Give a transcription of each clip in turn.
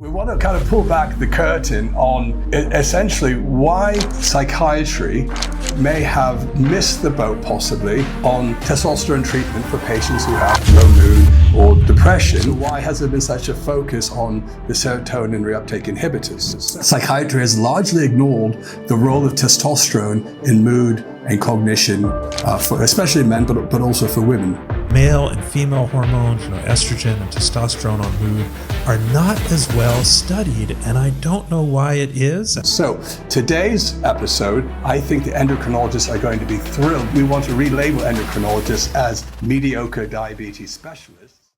We want to kind of pull back the curtain on essentially why psychiatry may have missed the boat possibly on testosterone treatment for patients who have low mood or depression. So why has there been such a focus on the serotonin reuptake inhibitors? Psychiatry has largely ignored the role of testosterone in mood and cognition, for especially men, but also for women. Male and female hormones, estrogen and testosterone on mood, are not as well studied, and I don't know why it is. So today's episode, I think the endocrinologists are going to be thrilled. We want to relabel endocrinologists as mediocre diabetes specialists.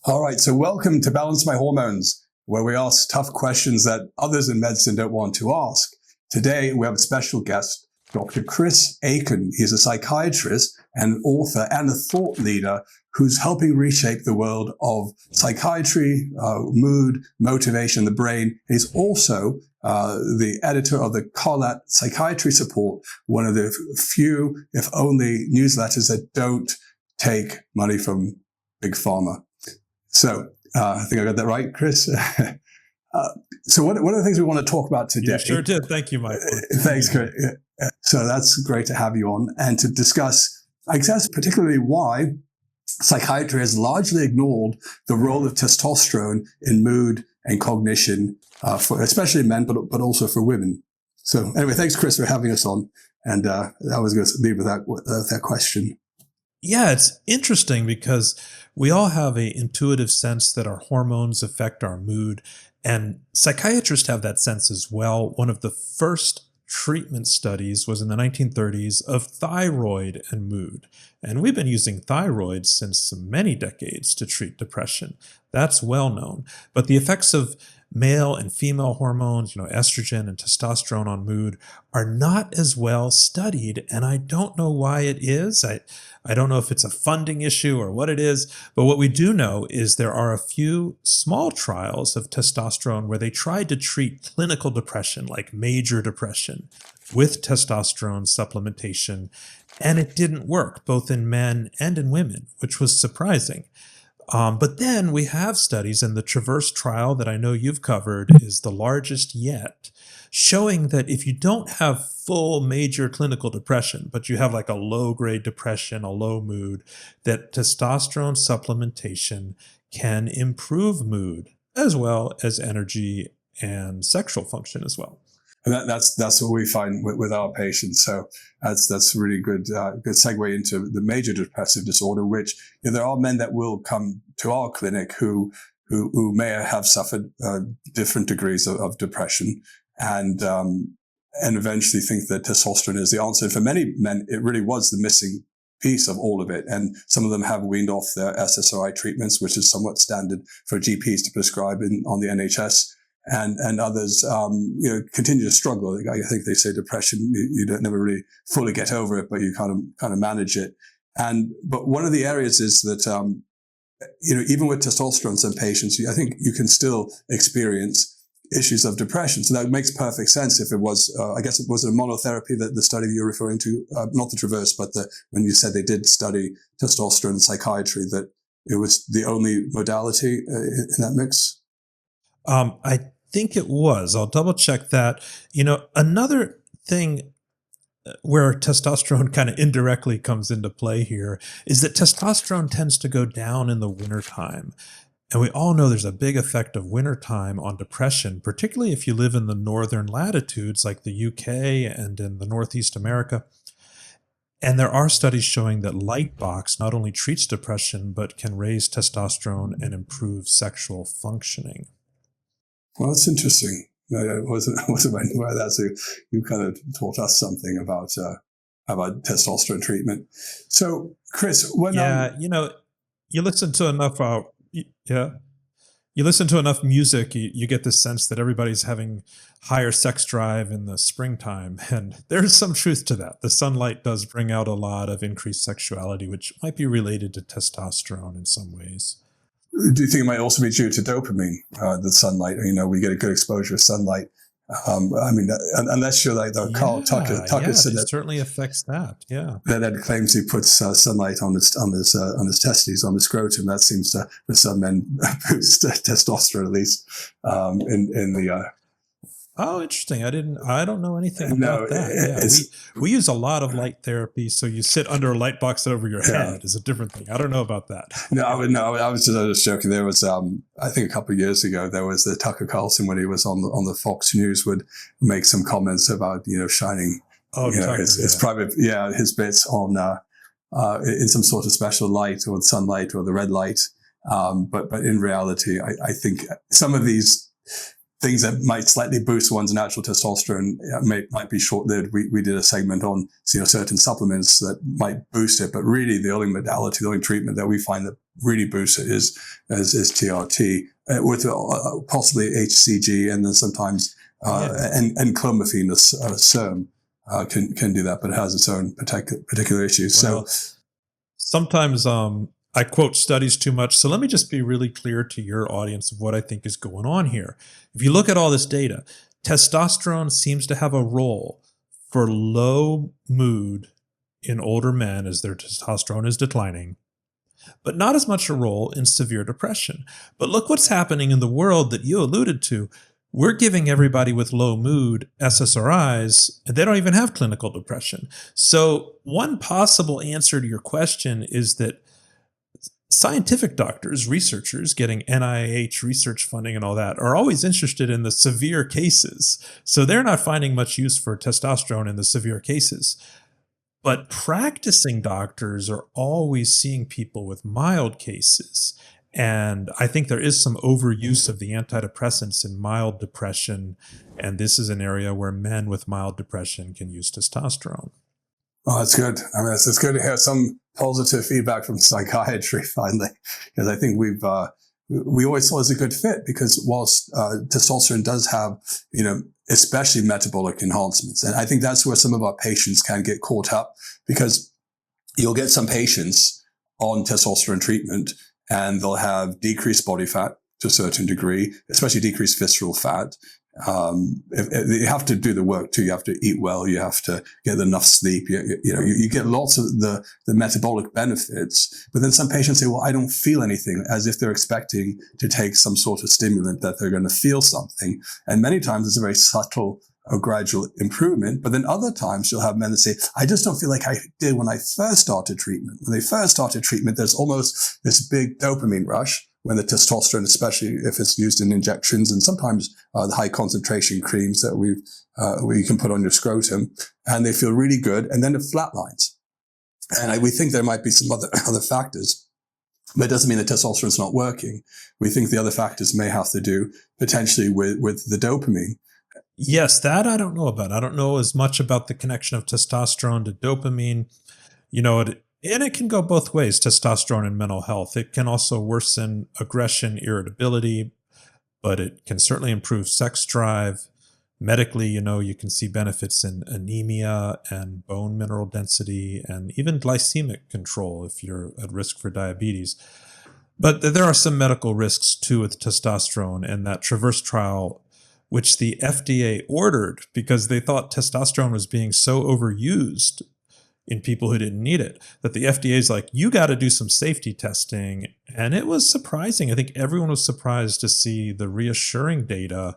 All right, so welcome to Balance My Hormones, where we ask tough questions that others in medicine don't want to ask. Today, we have a special guest, Dr. Chris Aiken. He's a psychiatrist and author and a thought leader who's helping reshape the world of psychiatry, mood, motivation, the brain. He's also the editor of the Collat Psychiatry Support, one of the few, if only, newsletters that don't take money from Big Pharma. So I think I got that right, Chris. So one of the things we want to talk about today. You sure did. Thank you, Mike. Thanks, Chris. So that's great to have you on and to discuss, I guess, particularly why psychiatry has largely ignored the role of testosterone in mood and cognition, for especially men, but also for women. So anyway, thanks, Chris, for having us on. And I was going to leave with that question. Yeah, it's interesting because we all have an intuitive sense that our hormones affect our mood, and psychiatrists have that sense as well. One of the first treatment studies was in the 1930s of thyroid and mood. And we've been using thyroid since many decades to treat depression. That's well known. But the effects of male and female hormones, estrogen and testosterone on mood, are not as well studied. And I don't know why it is. I don't know if it's a funding issue or what it is, but what we do know is there are a few small trials of testosterone where they tried to treat clinical depression, like major depression, with testosterone supplementation, and it didn't work, both in men and in women, which was surprising. But then we have studies, and the Traverse trial that I know you've covered is the largest yet, showing that if you don't have full major clinical depression, but you have like a low-grade depression, a low mood, that testosterone supplementation can improve mood as well as energy and sexual function as well. And that's what we find with our patients. So that's really good segue into the major depressive disorder, which there are men that will come to our clinic who may have suffered different degrees of depression and eventually think that testosterone is the answer. And for many men, it really was the missing piece of all of it. And some of them have weaned off their SSRI treatments, which is somewhat standard for GPs to prescribe on the NHS. And others, continue to struggle. I think they say depression, you don't never really fully get over it, but you kind of manage it. But one of the areas is that, even with testosterone in some patients, I think you can still experience issues of depression. So that makes perfect sense if it was, I guess it was a monotherapy, that the study that you're referring to, not the Traverse, but when you said they did study testosterone in psychiatry, that it was the only modality in that mix? I think it was. I'll double check that. Another thing where testosterone kind of indirectly comes into play here is that testosterone tends to go down in the wintertime. And we all know there's a big effect of wintertime on depression, particularly if you live in the northern latitudes like the UK and in the Northeast America. And there are studies showing that light box not only treats depression, but can raise testosterone and improve sexual functioning. Well, that's interesting. I wasn't aware of that. So you kind of taught us something about testosterone treatment. So, Chris, you listen to enough. You listen to enough music, you get this sense that everybody's having higher sex drive in the springtime, and there's some truth to that. The sunlight does bring out a lot of increased sexuality, which might be related to testosterone in some ways. Do you think it might also be due to dopamine, the sunlight? We get a good exposure of sunlight, I mean, unless you're like the Carl Tucker said it that certainly affects that. Yeah, that claims he puts sunlight on his testes, on the scrotum. That seems to, for some men, boost testosterone, at least in the. Oh, interesting. I don't know anything about that. Yeah, we use a lot of light therapy. So you sit under a light box over your head is a different thing. I don't know about that. I was just joking. There was, I think a couple of years ago, there was the Tucker Carlson when he was on the Fox News would make some comments about, shining, his private, his bits on, in some sort of special light or sunlight or the red light. But in reality, I think some of these things that might slightly boost one's natural testosterone might be short-lived. We did a segment on certain supplements that might boost it, but really the only modality, the only treatment that we find that really boosts it is TRT with possibly HCG, and then sometimes and clomiphene, SERM can do that, but it has its own particular issues. Well, so sometimes I quote studies too much. So let me just be really clear to your audience of what I think is going on here. If you look at all this data, testosterone seems to have a role for low mood in older men as their testosterone is declining, but not as much a role in severe depression. But look what's happening in the world that you alluded to. We're giving everybody with low mood SSRIs, and they don't even have clinical depression. So one possible answer to your question is that scientific doctors, researchers getting NIH research funding and all that are always interested in the severe cases. So they're not finding much use for testosterone in the severe cases. But practicing doctors are always seeing people with mild cases. And I think there is some overuse of the antidepressants in mild depression. And this is an area where men with mild depression can use testosterone. Oh, that's good. I mean, it's good to hear some positive feedback from psychiatry finally, because I think we always thought it was a good fit, because whilst testosterone does have, especially metabolic enhancements, and I think that's where some of our patients can get caught up, because you'll get some patients on testosterone treatment and they'll have decreased body fat to a certain degree, especially decreased visceral fat. You have to do the work too. You have to eat well. You have to get enough sleep. You get lots of the metabolic benefits, but then some patients say, well, I don't feel anything, as if they're expecting to take some sort of stimulant that they're going to feel something. And many times it's a very subtle or gradual improvement. But then other times you'll have men that say, I just don't feel like I did when I first started treatment. When they first started treatment, there's almost this big dopamine rush, when the testosterone, especially if it's used in injections, and sometimes the high concentration creams that we can put on your scrotum, and they feel really good, and then it flatlines. And we think there might be some other factors, but it doesn't mean that testosterone is not working. We think the other factors may have to do potentially with the dopamine. Yes, that I don't know about. I don't know as much about the connection of testosterone to dopamine. And it can go both ways, testosterone and mental health. It can also worsen aggression, irritability, but it can certainly improve sex drive. Medically, you can see benefits in anemia and bone mineral density and even glycemic control if you're at risk for diabetes. But there are some medical risks too with testosterone, and that TRAVERSE trial, which the FDA ordered because they thought testosterone was being so overused in people who didn't need it, that the FDA is like, you got to do some safety testing. And it was surprising. I think everyone was surprised to see the reassuring data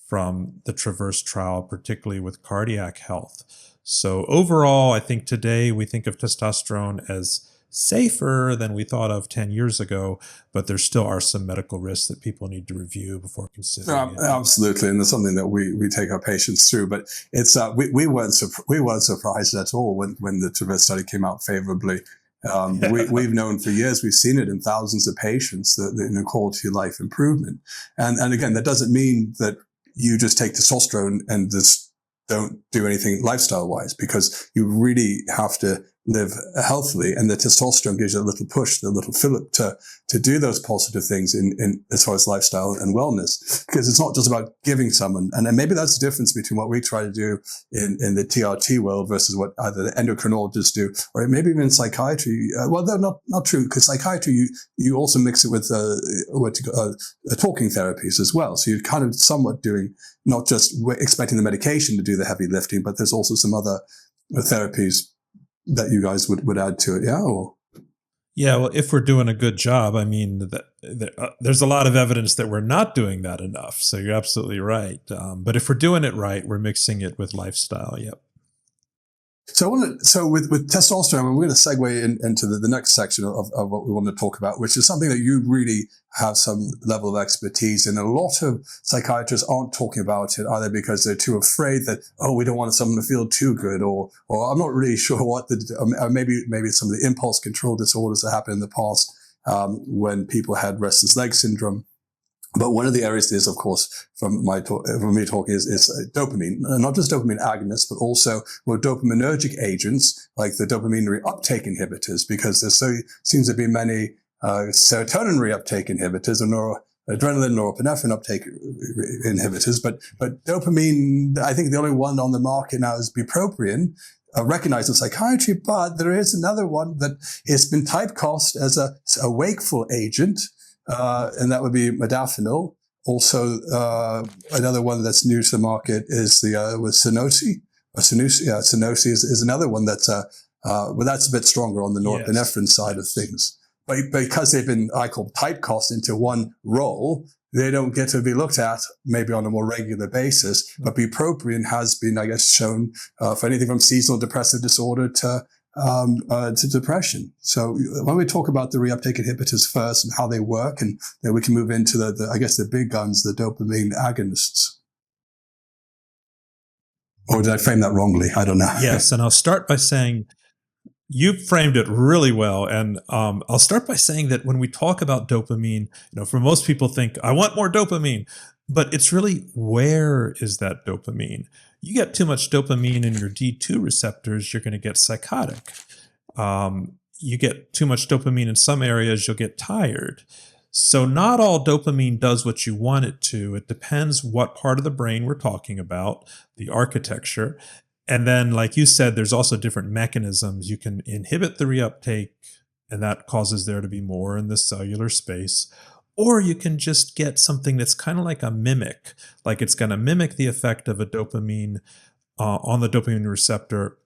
from the TRAVERSE trial, particularly with cardiac health. So overall, I think today we think of testosterone as safer than we thought of 10 years ago, but there still are some medical risks that people need to review before considering it. Absolutely, and it's something that we take our patients through. But it's we weren't surprised at all when the TRAVERSE study came out favorably. We've known for years, we've seen it in thousands of patients, the quality of life improvement. And again, that doesn't mean that you just take testosterone and just don't do anything lifestyle wise, because you really have to live healthily, and the testosterone gives you a little push, a little fillip to do those positive things in as far as lifestyle and wellness, because it's not just about giving someone. And then maybe that's the difference between what we try to do in the TRT world versus what either the endocrinologists do, or maybe even in psychiatry. Well, they're not true, because psychiatry, you also mix it with talking therapies as well. So you're kind of somewhat doing, not just expecting the medication to do the heavy lifting, but there's also some other therapies that you guys would add to it, yeah? Or? Yeah, well, if we're doing a good job, I mean, there's a lot of evidence that we're not doing that enough. So you're absolutely right. But if we're doing it right, we're mixing it with lifestyle. Yep. So with testosterone, we're going to segue into the next section of what we want to talk about, which is something that you really have some level of expertise in. A lot of psychiatrists aren't talking about it either because they're too afraid that, we don't want someone to feel too good, or I'm not really sure what maybe some of the impulse control disorders that happened in the past when people had restless leg syndrome. But one of the areas is, of course, from me talking is dopamine, not just dopamine agonists, but also dopaminergic agents like the dopamine reuptake inhibitors, because there seems to be many serotonin reuptake inhibitors or adrenaline, norepinephrine uptake inhibitors. But dopamine, I think the only one on the market now is bupropion, recognized in psychiatry, but there is another one that has been typecast as a wakeful agent. And that would be modafinil. Also, another one that's new to the market is with Sunosi. Sunosi is another one that's, well, that's a bit stronger on the norepinephrine side of things. But because they've been, I call typecast into one role, they don't get to be looked at maybe on a more regular basis. But bupropion has been, I guess, shown for anything from seasonal depressive disorder to depression. So why don't we talk about the reuptake inhibitors first and how they work, and then we can move into I guess the big guns, the dopamine agonists. Or did I frame that wrongly? I don't know. Yes, and I'll start by saying you framed it really well. And I'll start by saying that when we talk about dopamine, for most people think, I want more dopamine. But it's really, where is that dopamine? You get too much dopamine in your D2 receptors, you're going to get psychotic. You get too much dopamine in some areas, you'll get tired. So not all dopamine does what you want it to. It depends what part of the brain we're talking about, the architecture. And then, like you said, there's also different mechanisms. You can inhibit the reuptake, and that causes there to be more in the cellular space. Or you can just get something that's kind of like a mimic, like it's going to mimic the effect of a dopamine on the dopamine receptor.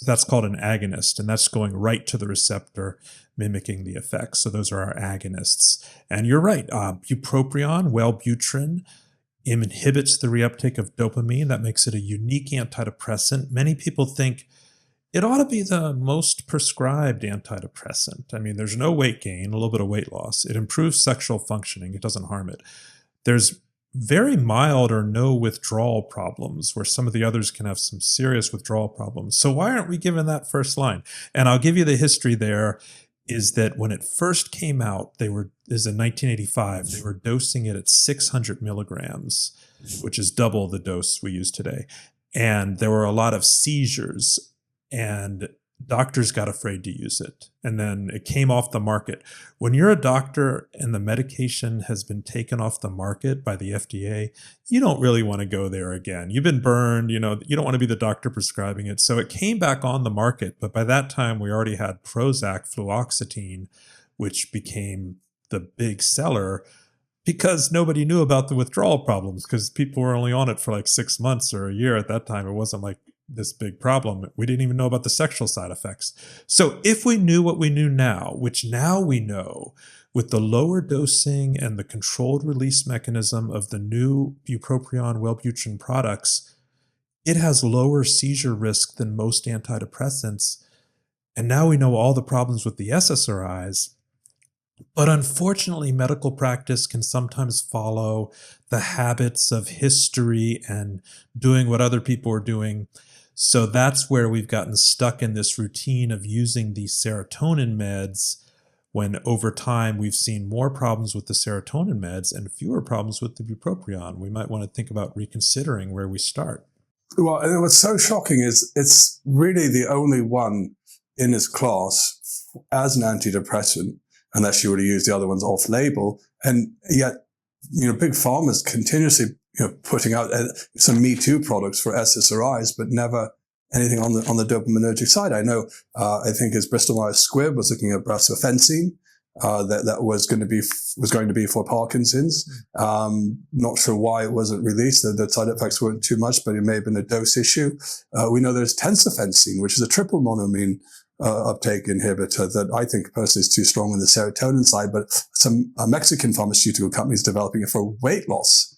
That's called an agonist, and that's going right to the receptor, mimicking the effects. So those are our agonists. And you're right, bupropion, Wellbutrin, inhibits the reuptake of dopamine. That makes it a unique antidepressant. Many people think it ought to be the most prescribed antidepressant. I mean, there's no weight gain, a little bit of weight loss. It improves sexual functioning. It doesn't harm it. There's very mild or no withdrawal problems, where some of the others can have some serious withdrawal problems. So why aren't we given that first line? And I'll give you the history there, is that when it first came out, this is in 1985, they were dosing it at 600 milligrams, which is double the dose we use today. And there were a lot of seizures, and doctors got afraid to use it. And then it came off the market. When you're a doctor and the medication has been taken off the market by the FDA, you don't really want to go there again. You've been burned, you don't want to be the doctor prescribing it. So it came back on the market. But by that time, we already had Prozac, fluoxetine, which became the big seller because nobody knew about the withdrawal problems, because people were only on it for like 6 months or a year at that time. It wasn't like this big problem. We didn't even know about the sexual side effects. So if we knew what we knew now, which now we know, with the lower dosing and the controlled release mechanism of the new bupropion Wellbutrin products, it has lower seizure risk than most antidepressants. And now we know all the problems with the SSRIs. But unfortunately, medical practice can sometimes follow the habits of history and doing what other people are doing. So that's where we've gotten stuck in this routine of using these serotonin meds, when over time we've seen more problems with the serotonin meds and fewer problems with the bupropion. We might want to think about reconsidering where we start. Well, and what's so shocking is it's really the only one in its class as an antidepressant, unless you were to use the other ones off label. And yet, big pharma's continuously, putting out some Me Too products for SSRIs, but never anything on the dopaminergic side. I know, I think it's Bristol Myers Squibb was looking at brasfenazine, that was going to be for Parkinson's. Not sure why it wasn't released. The side effects weren't too much, but it may have been a dose issue. We know there's tensorfenazine, which is a triple monoamine uptake inhibitor that I think personally is too strong on the serotonin side, but some Mexican pharmaceutical companies developing it for weight loss.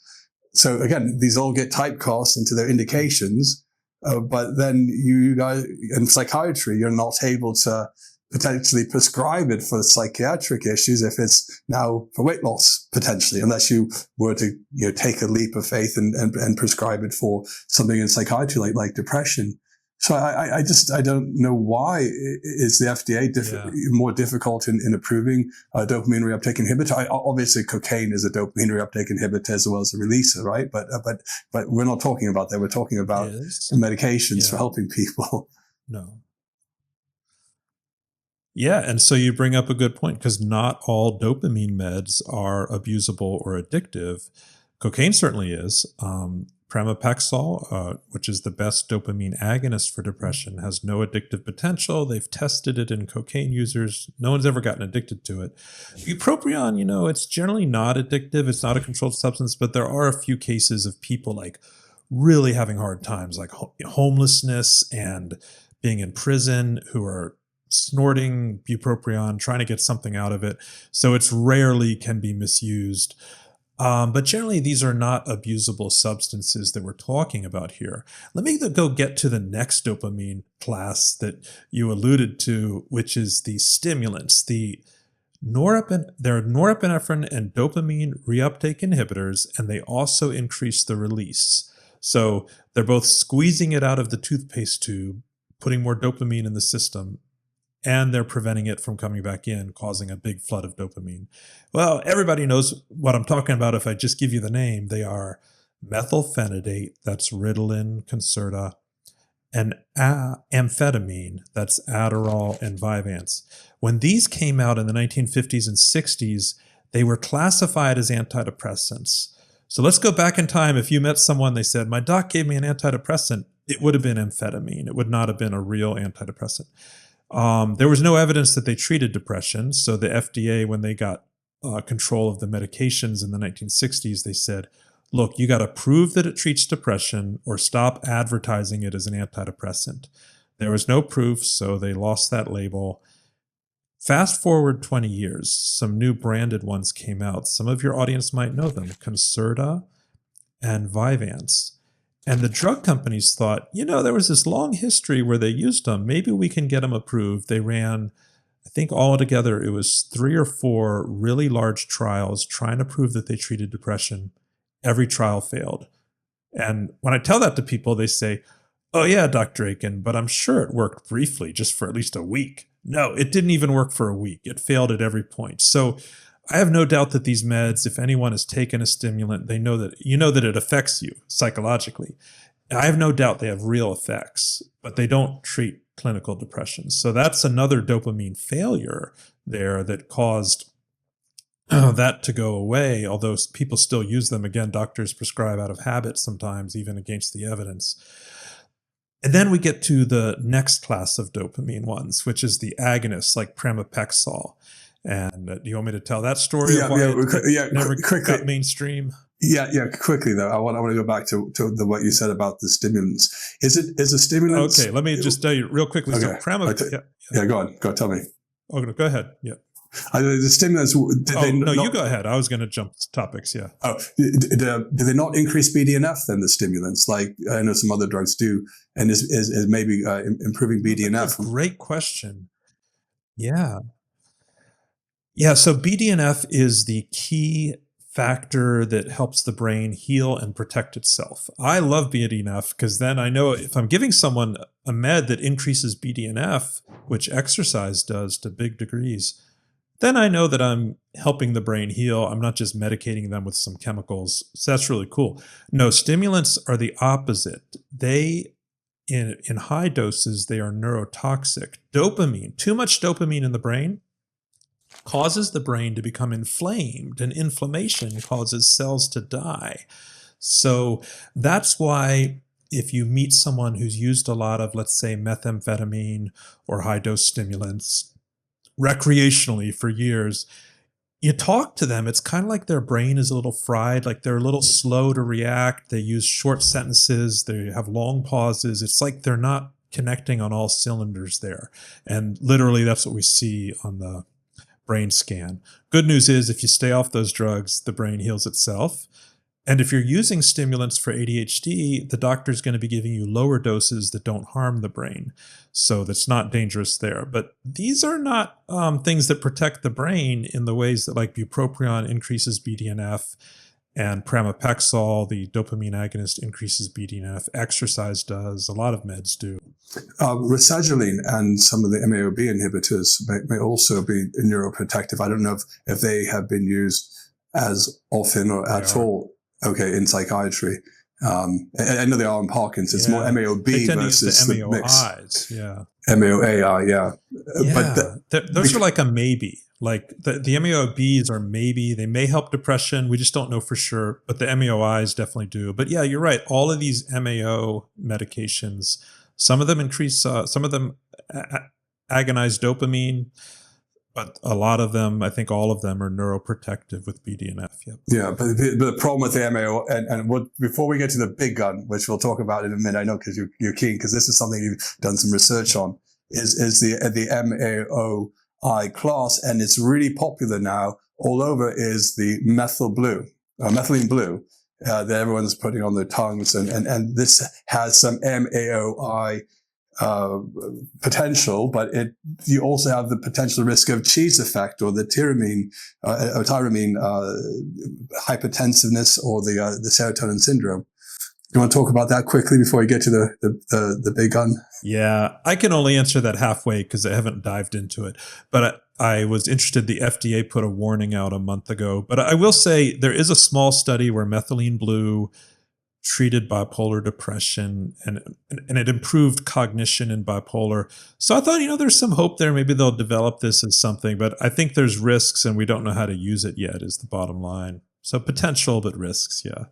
So again, these all get typecast into their indications, but then you guys in psychiatry, you're not able to potentially prescribe it for psychiatric issues if it's now for weight loss, potentially, unless you were to take a leap of faith and prescribe it for something in psychiatry like depression. So I don't know why is the FDA more difficult in approving a dopamine reuptake inhibitor. Obviously, cocaine is a dopamine reuptake inhibitor as well as a releaser, right? But we're not talking about that. We're talking about medications for helping people. No. Yeah, and so you bring up a good point, because not all dopamine meds are abusable or addictive. Cocaine certainly is. Pramipexole, which is the best dopamine agonist for depression, has no addictive potential. They've tested it in cocaine users. No one's ever gotten addicted to it. Bupropion, it's generally not addictive. It's not a controlled substance, but there are a few cases of people like really having hard times, like homelessness and being in prison, who are snorting bupropion, trying to get something out of it. So it's rarely can be misused. But generally, these are not abusable substances that we're talking about here. Let me go get to the next dopamine class that you alluded to, which is the stimulants. They're norepinephrine and dopamine reuptake inhibitors, and they also increase the release. So they're both squeezing it out of the toothpaste tube, putting more dopamine in the system, and they're preventing it from coming back in, causing a big flood of dopamine. Well, everybody knows what I'm talking about if I just give you the name. They are methylphenidate, that's Ritalin, Concerta, and amphetamine, that's Adderall and Vyvanse. When these came out in the 1950s and 60s, they were classified as antidepressants. So let's go back in time. If you met someone, they said, my doc gave me an antidepressant, it would have been amphetamine. It would not have been a real antidepressant. There was no evidence that they treated depression. So the FDA, when they got control of the medications in the 1960s, they said, look, you got to prove that it treats depression or stop advertising it as an antidepressant. There was no proof, so they lost that label. Fast forward 20 years, some new branded ones came out. Some of your audience might know them, Concerta and Vyvanse. And the drug companies thought, there was this long history where they used them. Maybe we can get them approved. They ran, I think altogether, it was 3 or 4 really large trials trying to prove that they treated depression. Every trial failed. And when I tell that to people, they say, oh yeah, Dr. Aiken, but I'm sure it worked briefly, just for at least a week. No, it didn't even work for a week. It failed at every point. So I have no doubt that these meds, if anyone has taken a stimulant, they know that that it affects you psychologically. I have no doubt they have real effects, but they don't treat clinical depression. So that's another dopamine failure there that caused that to go away, although people still use them. Again, doctors prescribe out of habit sometimes, even against the evidence. And then we get to the next class of dopamine ones, which is the agonists like Pramipexole. And do you want me to tell that story? Never got mainstream. Quickly though, I want to go back to what you said about the stimulants. Is a stimulant? Okay, let me just tell you real quickly. Okay. So go on. Go tell me. Oh, go ahead. Yeah. The stimulants. You go ahead. I was going to jump topics. Yeah. Oh, do they not increase BDNF then? The stimulants, like I know some other drugs do, and is maybe improving BDNF. That's a great question. Yeah. Yeah. So BDNF is the key factor that helps the brain heal and protect itself. I love BDNF because then I know if I'm giving someone a med that increases BDNF, which exercise does to big degrees, then I know that I'm helping the brain heal. I'm not just medicating them with some chemicals. So that's really cool. No, stimulants are the opposite. They in high doses, they are neurotoxic. Dopamine, too much dopamine in the brain causes the brain to become inflamed, and inflammation causes cells to die. So that's why if you meet someone who's used a lot of, let's say, methamphetamine or high dose stimulants recreationally for years, you talk to them, it's kind of like their brain is a little fried, like they're a little slow to react. They use short sentences. They have long pauses. It's like they're not connecting on all cylinders there. And literally that's what we see on the brain scan. Good news is if you stay off those drugs, the brain heals itself. And if you're using stimulants for ADHD, the doctor's going to be giving you lower doses that don't harm the brain. So that's not dangerous there. But these are not things that protect the brain in the ways that like bupropion increases BDNF and pramipexole, the dopamine agonist, increases BDNF. Exercise does. A lot of meds do. Ritalin and some of the MAOB inhibitors may also be neuroprotective. I don't know if they have been used as often or at all. Okay, in psychiatry. I know they are in Parkinson's. It's more MAOB versus the mix. MAOAI, But those are like a maybe. Like the MAOBs are maybe. They may help depression. We just don't know for sure. But the MAOIs definitely do. But yeah, you're right. All of these MAO medications, some of them increase, some of them agonize dopamine. But a lot of them, I think all of them are neuroprotective with BDNF. Yep. Yeah, but the problem with the MAO, and what, before we get to the big gun, which we'll talk about in a minute, I know because you're keen, because this is something you've done some research on, is the MAOI class, and it's really popular now all over, is the methylene blue, that everyone's putting on their tongues, and this has some MAOI potential, but you also have the potential risk of cheese effect or the tyramine hypertensiveness or the serotonin syndrome. You want to talk about that quickly before we get to the big gun? Yeah, I can only answer that halfway because I haven't dived into it. But I was interested. The FDA put a warning out a month ago. But I will say there is a small study where methylene blue treated bipolar depression and it improved cognition in bipolar. So I thought, there's some hope there. Maybe they'll develop this as something, but I think there's risks and we don't know how to use it yet is the bottom line. So potential, but risks. Yeah,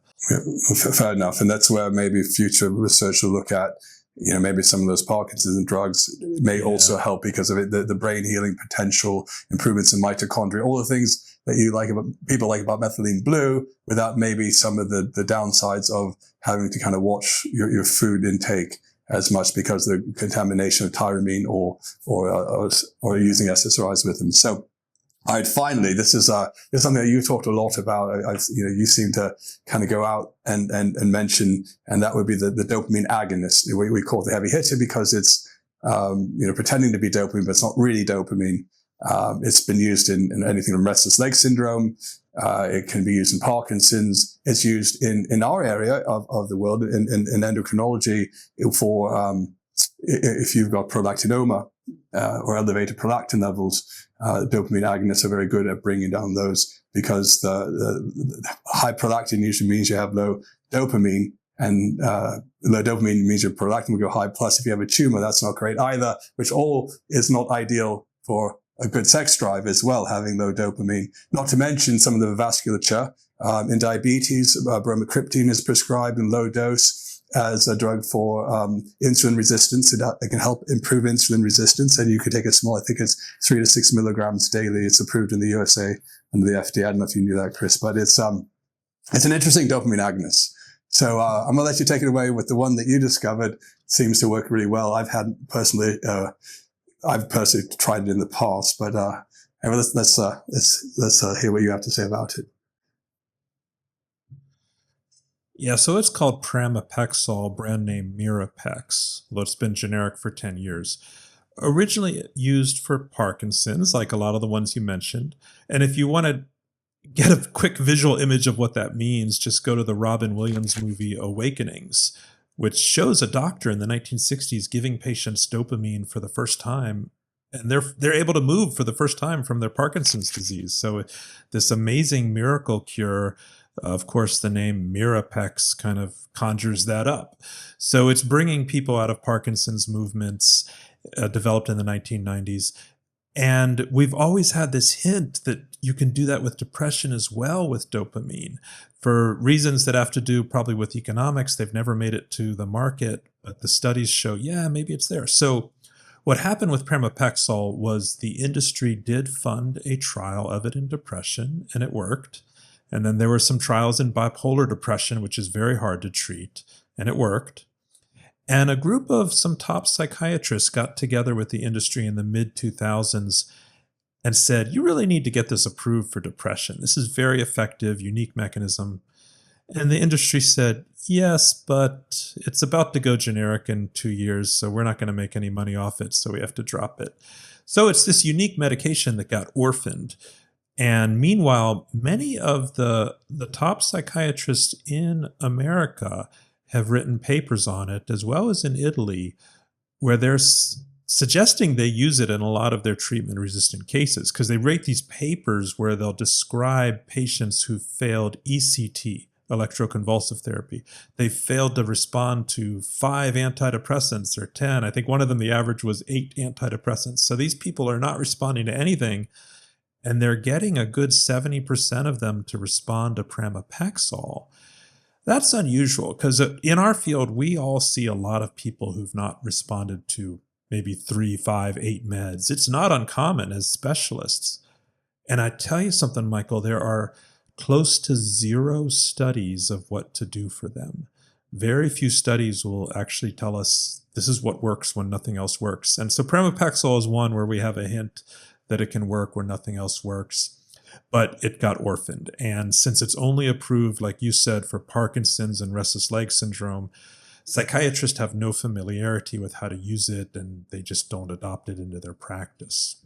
fair enough. And that's where maybe future research will look at, maybe some of those Parkinson's drugs may also help because of it, the brain healing potential, improvements in mitochondria, all the things that people like about methylene blue, without maybe some of the downsides of having to kind of watch your food intake as much because of the contamination of tyramine or using SSRIs with them. So, all right, finally, this is something that you've talked a lot about. You seem to kind of go out and mention, and that would be the dopamine agonist. We call it the heavy hitter because it's pretending to be dopamine, but it's not really dopamine. It's been used in anything from restless leg syndrome. It can be used in Parkinson's. It's used in our area of the world in endocrinology for if you've got prolactinoma or elevated prolactin levels. Dopamine agonists are very good at bringing down those because the high prolactin usually means you have low dopamine, and low dopamine means your prolactin will go high. Plus, if you have a tumor, that's not great either, which all is not ideal for a good sex drive as well, having low dopamine. Not to mention some of the vasculature. In diabetes, bromocriptine is prescribed in low dose as a drug for insulin resistance. It can help improve insulin resistance, and you could take a small, I think it's 3 to 6 milligrams daily. It's approved in the USA under the FDA. I don't know if you knew that, Chris, but it's an interesting dopamine agonist. So I'm going to let you take it away with the one that you discovered. Seems to work really well. I've personally tried it in the past, but anyway, let's hear what you have to say about it. Yeah, so it's called Pramipexole, brand name Mirapex, although it's been generic for 10 years. Originally used for Parkinson's, like a lot of the ones you mentioned. And if you want to get a quick visual image of what that means, just go to the Robin Williams movie Awakenings, which shows a doctor in the 1960s giving patients dopamine for the first time. And they're able to move for the first time from their Parkinson's disease. So this amazing miracle cure Of course, the name Mirapex kind of conjures that up. So it's bringing people out of Parkinson's movements developed in the 1990s. And we've always had this hint that you can do that with depression as well with dopamine. For reasons that have to do probably with economics, they've never made it to the market, but the studies show, yeah, maybe it's there. So what happened with Pramipexole was the industry did fund a trial of it in depression, and it worked. And then there were some trials in bipolar depression, which is very hard to treat, and it worked. And a group of some top psychiatrists got together with the industry in the mid-2000s and said, you really need to get this approved for depression. This is very effective, unique mechanism. And the industry said, yes, but it's about to go generic in 2 years, so we're not going to make any money off it, so we have to drop it. So it's this unique medication that got orphaned. And meanwhile, many of the top psychiatrists in America have written papers on it, as well as in Italy, where they're suggesting they use it in a lot of their treatment-resistant cases, because they write these papers where they'll describe patients who failed ECT, electroconvulsive therapy. They failed to respond to 5 antidepressants or 10. I think one of them, the average was 8 antidepressants. So these people are not responding to anything, and they're getting a good 70% of them to respond to Pramipexole. That's unusual because in our field, we all see a lot of people who've not responded to maybe 3, 5, 8 meds. It's not uncommon as specialists. And I tell you something, Michael, there are close to 0 studies of what to do for them. Very few studies will actually tell us this is what works when nothing else works. And so Pramipexole is one where we have a hint that it can work where nothing else works. But it got orphaned. And since it's only approved, like you said, for Parkinson's and restless leg syndrome, psychiatrists have no familiarity with how to use it, and they just don't adopt it into their practice.